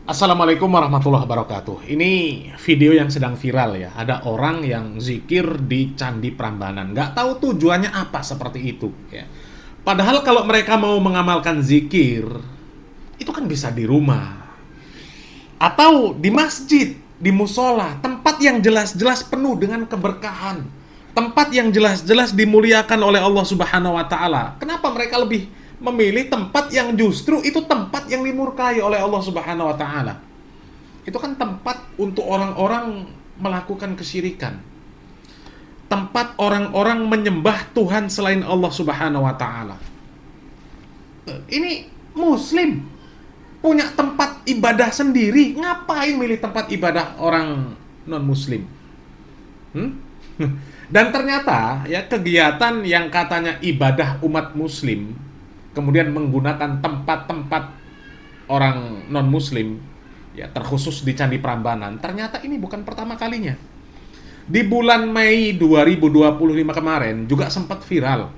Assalamualaikum warahmatullahi wabarakatuh. Ini video yang sedang viral ya. Ada orang yang zikir di Candi Prambanan. Nggak tahu tujuannya apa seperti itu ya. Padahal kalau mereka mau mengamalkan zikir, itu kan bisa di rumah. Atau di masjid, di musola. Tempat yang jelas-jelas penuh dengan keberkahan. Tempat yang jelas-jelas dimuliakan oleh Allah Subhanahu wa Ta'ala. Kenapa mereka lebih memilih tempat yang justru itu tempat yang dimurkai oleh Allah Subhanahu wa Ta'ala? Itu kan tempat untuk orang-orang melakukan kesyirikan. Tempat orang-orang menyembah Tuhan selain Allah Subhanahu wa Ta'ala. Ini Muslim punya tempat ibadah sendiri, ngapain milih tempat ibadah orang non-Muslim? Dan ternyata ya, kegiatan yang katanya ibadah umat Muslim kemudian menggunakan tempat-tempat orang non-Muslim, ya terkhusus di Candi Prambanan, ternyata ini bukan pertama kalinya. Di bulan Mei 2025 kemarin juga sempat viral.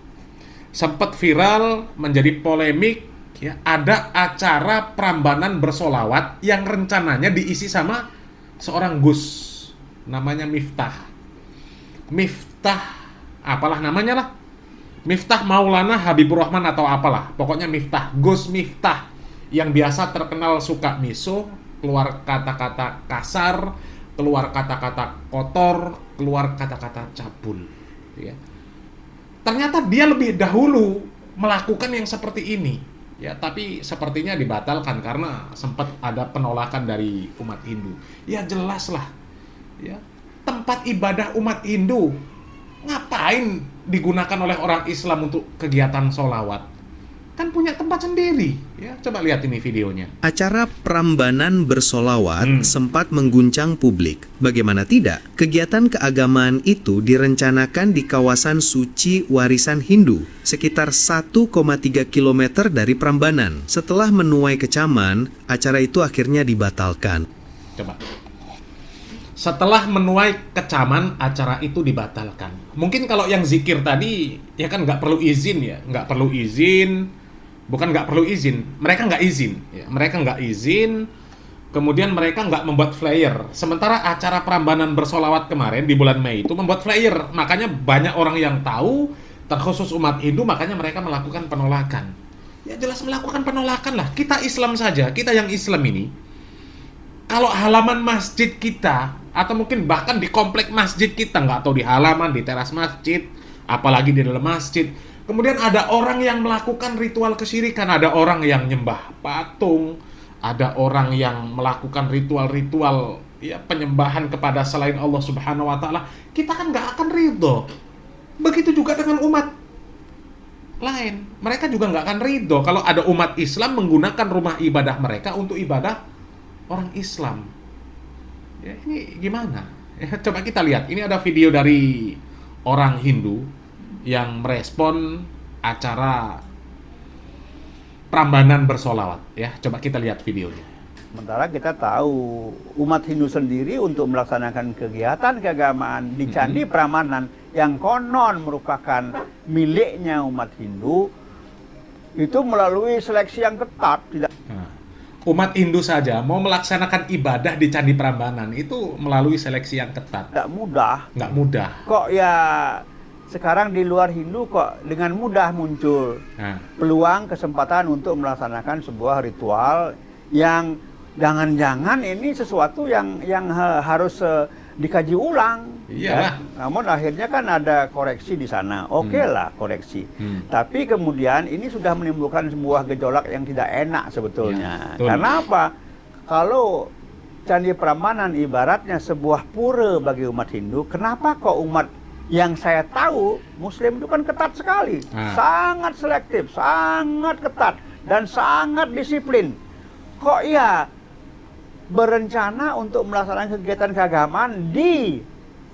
Sempat viral menjadi polemik, ya, ada acara Prambanan bersolawat yang rencananya diisi sama seorang Gus, namanya Miftah. Miftah, apalah namanya lah. Miftah Maulana Habibur Rahman atau apalah, pokoknya Miftah, Gus Miftah, yang biasa terkenal suka miso, keluar kata-kata kasar, keluar kata-kata kotor, keluar kata-kata cabul ya. Ternyata dia lebih dahulu melakukan yang seperti ini ya, tapi sepertinya dibatalkan karena sempat ada penolakan dari umat Hindu. Ya jelas lah ya, tempat ibadah umat Hindu ngapain digunakan oleh orang Islam untuk kegiatan sholawat? Kan punya tempat sendiri ya. Coba lihat ini videonya. Acara Prambanan bersolawat sempat mengguncang publik. Bagaimana tidak? Kegiatan keagamaan itu direncanakan di kawasan suci warisan Hindu, sekitar 1,3 km dari Prambanan. Setelah menuai kecaman, acara itu akhirnya dibatalkan. Coba. Setelah menuai kecaman, acara itu dibatalkan. Mungkin kalau yang zikir tadi, ya kan nggak perlu izin ya. Nggak perlu izin. Bukan nggak perlu izin. Mereka nggak izin. Ya. Mereka nggak izin. Kemudian mereka nggak membuat flyer. Sementara acara Prambanan bersolawat kemarin di bulan Mei itu membuat flyer. Makanya banyak orang yang tahu, terkhusus umat Hindu, makanya mereka melakukan penolakan. Ya jelas melakukan penolakan lah. Kita Islam saja, kita yang Islam ini, kalau halaman masjid kita, atau mungkin bahkan di komplek masjid kita, nggak tahu di halaman, di teras masjid, apalagi di dalam masjid, kemudian ada orang yang melakukan ritual kesyirikan, ada orang yang nyembah patung, ada orang yang melakukan ritual-ritual ya, penyembahan kepada selain Allah Subhanahu wa Ta'ala, kita kan nggak akan ridho. Begitu juga dengan umat lain, mereka juga nggak akan ridho kalau ada umat Islam menggunakan rumah ibadah mereka untuk ibadah orang Islam. Ya, ini gimana? Ya, coba kita lihat. Ini ada video dari orang Hindu yang merespon acara Prambanan bersolawat. Ya, coba kita lihat videonya. Sementara kita tahu umat Hindu sendiri untuk melaksanakan kegiatan keagamaan di Candi Prambanan yang konon merupakan miliknya umat Hindu itu melalui seleksi yang ketat. Umat Hindu saja mau melaksanakan ibadah di Candi Prambanan itu melalui seleksi yang ketat. Nggak mudah. Nggak mudah. Kok ya sekarang di luar Hindu kok dengan mudah muncul peluang kesempatan untuk melaksanakan sebuah ritual yang jangan-jangan ini sesuatu yang harus dikaji ulang. Iya. Namun akhirnya kan ada koreksi di sana. Oke lah koreksi. Tapi kemudian ini sudah menimbulkan sebuah gejolak yang tidak enak sebetulnya. Ya, karena apa? Kalau Candi Prambanan ibaratnya sebuah pura bagi umat Hindu, kenapa kok umat yang saya tahu Muslim itu kan ketat sekali, sangat selektif, sangat ketat dan sangat disiplin. Kok ya berencana untuk melaksanakan kegiatan keagamaan di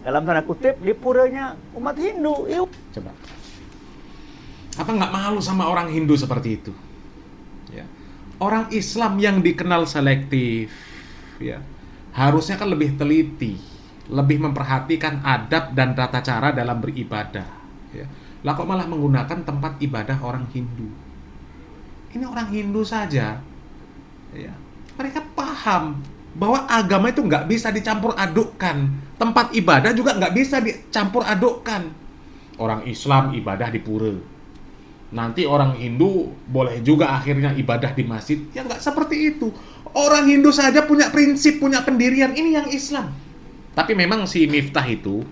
dalam tanda kutip di puranya umat Hindu? Coba, apa nggak malu sama orang Hindu seperti itu? Ya. Orang Islam yang dikenal selektif, ya, harusnya kan lebih teliti, lebih memperhatikan adab dan tata cara dalam beribadah. Ya. Lah kok malah menggunakan tempat ibadah orang Hindu? Ini orang Hindu saja, ya, mereka paham bahwa agama itu nggak bisa dicampur adukkan, tempat ibadah juga nggak bisa dicampur adukkan. Orang Islam ibadah di pura, nanti orang Hindu boleh juga akhirnya ibadah di masjid. Ya nggak seperti itu. Orang Hindu saja punya prinsip, punya pendirian. Ini yang Islam. Tapi memang si Miftah itu,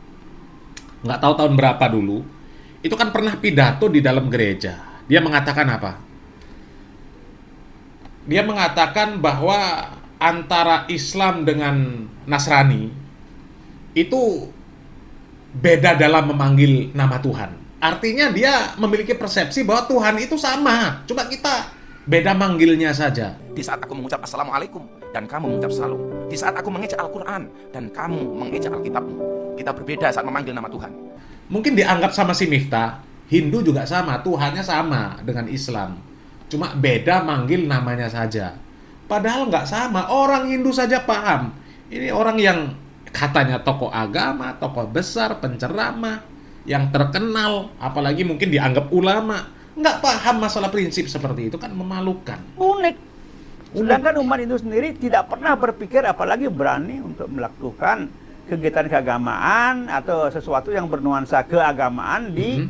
nggak tahu tahun berapa dulu, itu kan pernah pidato di dalam gereja. Dia mengatakan apa? Dia mengatakan bahwa antara Islam dengan Nasrani itu beda dalam memanggil nama Tuhan. Artinya dia memiliki persepsi bahwa Tuhan itu sama, cuma kita beda manggilnya saja. Di saat aku mengucap Assalamualaikum dan kamu mengucap Salam, di saat aku mengejak Al-Quran dan kamu mengejak Alkitabmu, kita berbeda saat memanggil nama Tuhan. Mungkin dianggap sama si Miftah, Hindu juga sama, Tuhannya sama dengan Islam, cuma beda manggil namanya saja. Padahal nggak sama, orang Hindu saja paham. Ini orang yang katanya tokoh agama, tokoh besar, penceramah, yang terkenal, apalagi mungkin dianggap ulama, nggak paham masalah prinsip seperti itu, kan memalukan. Unik. Sedangkan umat itu sendiri tidak pernah berpikir, apalagi berani untuk melakukan kegiatan keagamaan atau sesuatu yang bernuansa keagamaan di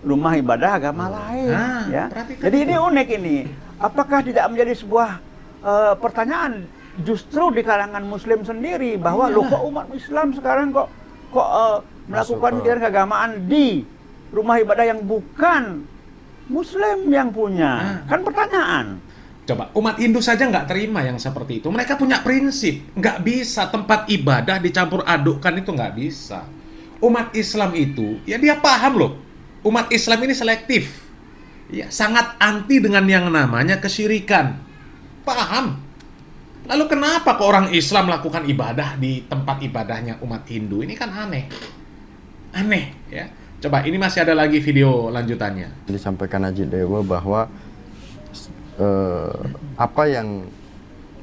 rumah ibadah agama lain. Ya. Jadi ini unik ini. Apakah tidak menjadi sebuah pertanyaan justru di kalangan Muslim sendiri bahwa loh kok umat Islam sekarang kok melakukan kegiatan keagamaan di rumah ibadah yang bukan Muslim yang punya? Kan pertanyaan. Coba, umat Hindu saja nggak terima yang seperti itu. Mereka punya prinsip, nggak bisa tempat ibadah dicampur adukkan, itu nggak bisa. Umat Islam itu, ya dia paham loh, umat Islam ini selektif, ya sangat anti dengan yang namanya kesyirikan. Paham. Lalu kenapa kok orang Islam melakukan ibadah di tempat ibadahnya umat Hindu? Ini kan aneh. Aneh, ya. Coba, ini masih ada lagi video lanjutannya. Disampaikan Haji Dewa bahwa apa yang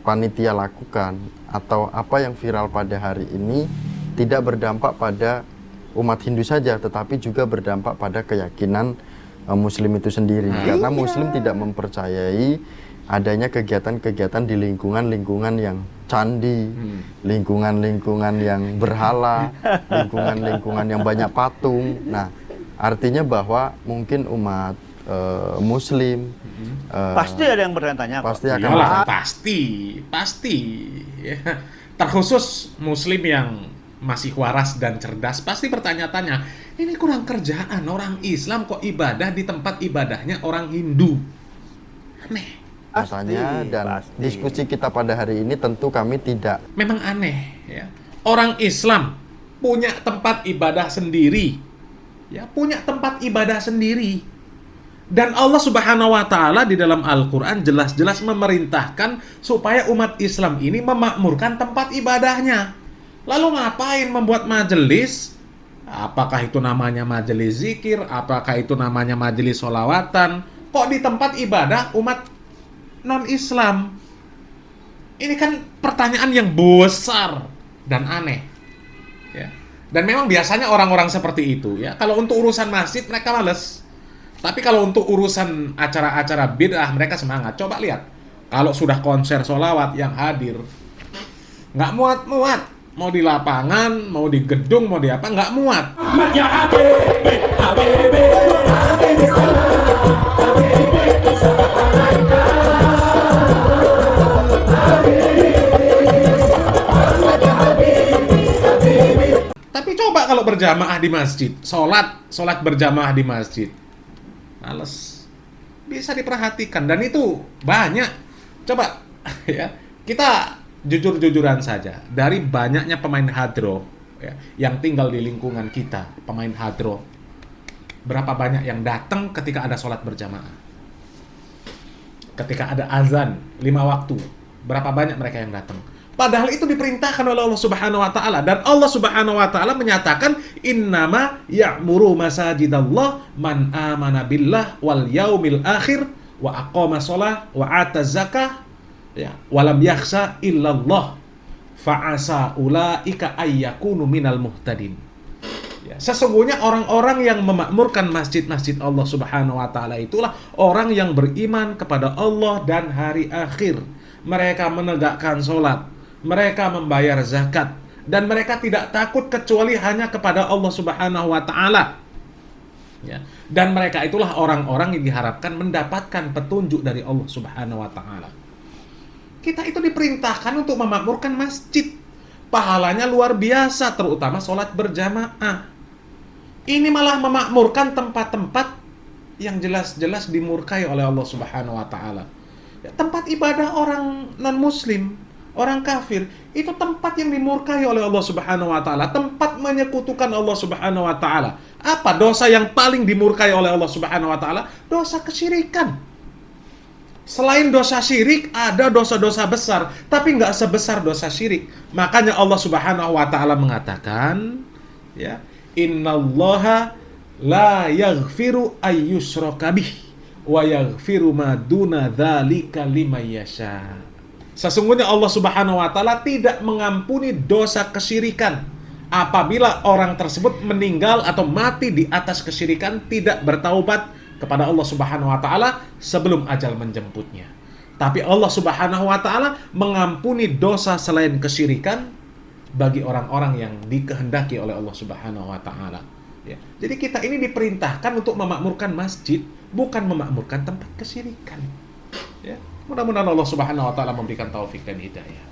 panitia lakukan atau apa yang viral pada hari ini tidak berdampak pada umat Hindu saja, tetapi juga berdampak pada keyakinan Muslim itu sendiri. Karena Muslim tidak mempercayai adanya kegiatan-kegiatan di lingkungan-lingkungan yang candi, lingkungan-lingkungan yang berhala, lingkungan-lingkungan yang banyak patung. Nah, artinya bahwa mungkin umat Muslim pasti ada yang bertanya-tanya. Pasti akan Iyalah, pasti. Ya. Terkhusus Muslim yang masih waras dan cerdas pasti bertanya-tanya. Ini kurang kerjaan orang Islam kok ibadah di tempat ibadahnya orang Hindu. Aneh. Katanya, dan diskusi kita pada hari ini tentu kami tidak. Memang aneh, ya. Orang Islam punya tempat ibadah sendiri, ya, punya tempat ibadah sendiri. Dan Allah Subhanahu wa Ta'ala di dalam Al-Quran jelas-jelas memerintahkan supaya umat Islam ini memakmurkan tempat ibadahnya. Lalu ngapain membuat majelis? Apakah itu namanya majelis zikir? Apakah itu namanya majelis sholawatan? Kok di tempat ibadah umat non-Islam? Ini kan pertanyaan yang besar dan aneh, ya. Dan memang biasanya orang-orang seperti itu, ya, kalau untuk urusan masjid mereka males. Tapi kalau untuk urusan acara-acara bid'ah mereka semangat. Coba lihat, kalau sudah konser sholawat yang hadir nggak muat-muat. Mau di lapangan, mau di gedung, mau di apa, nggak muat. Tapi coba kalau berjamaah di masjid, sholat berjamaah di masjid, males. Bisa diperhatikan, dan itu banyak. Coba ya, kita jujur-jujuran saja, dari banyaknya pemain hadroh, ya, yang tinggal di lingkungan kita, pemain hadroh, berapa banyak yang datang ketika ada sholat berjamaah, ketika ada azan 5 waktu, berapa banyak mereka yang datang. Padahal itu diperintahkan oleh Allah Subhanahu wa Ta'ala, dan Allah Subhanahu wa Ta'ala menyatakan innama ya'muru masajidallah man amana billah wal yaumil akhir wa aqama shalah wa ata zakah ya walam yakhsha illallah fa'asa ulaika ayyakunu minal muhtadin. Ya, sesungguhnya orang-orang yang memakmurkan masjid-masjid Allah Subhanahu wa taala itulah orang yang beriman kepada Allah dan hari akhir. Mereka menegakkan sholat, mereka membayar zakat, dan mereka tidak takut kecuali hanya kepada Allah Subhanahu wa taala. Ya. Dan mereka itulah orang-orang yang diharapkan mendapatkan petunjuk dari Allah Subhanahu wa taala. Kita itu diperintahkan untuk memakmurkan masjid. Pahalanya luar biasa, terutama sholat berjamaah. Ini malah memakmurkan tempat-tempat yang jelas-jelas dimurkai oleh Allah Subhanahu wa taala. Ya, tempat ibadah orang non-muslim, orang kafir, itu tempat yang dimurkai oleh Allah Subhanahu wa taala, tempat menyekutukan Allah Subhanahu wa taala. Apa dosa yang paling dimurkai oleh Allah Subhanahu wa taala? Dosa kesyirikan. Selain dosa syirik, ada dosa-dosa besar, tapi nggak sebesar dosa syirik. Makanya Allah Subhanahu wa taala mengatakan, ya, innallaha la yaghfiru ayyushraka bih wa yaghfiru ma duna dzalika liman yasha. Sesungguhnya Allah Subhanahu wa taala tidak mengampuni dosa kesyirikan apabila orang tersebut meninggal atau mati di atas kesyirikan, tidak bertaubat kepada Allah Subhanahu wa taala sebelum ajal menjemputnya. Tapi Allah Subhanahu wa taala mengampuni dosa selain kesyirikan bagi orang-orang yang dikehendaki oleh Allah Subhanahu wa taala. Ya. Jadi kita ini diperintahkan untuk memakmurkan masjid, bukan memakmurkan tempat kesyirikan. Ya. Mudah-mudahan Allah Subhanahu wa taala memberikan taufik dan hidayah.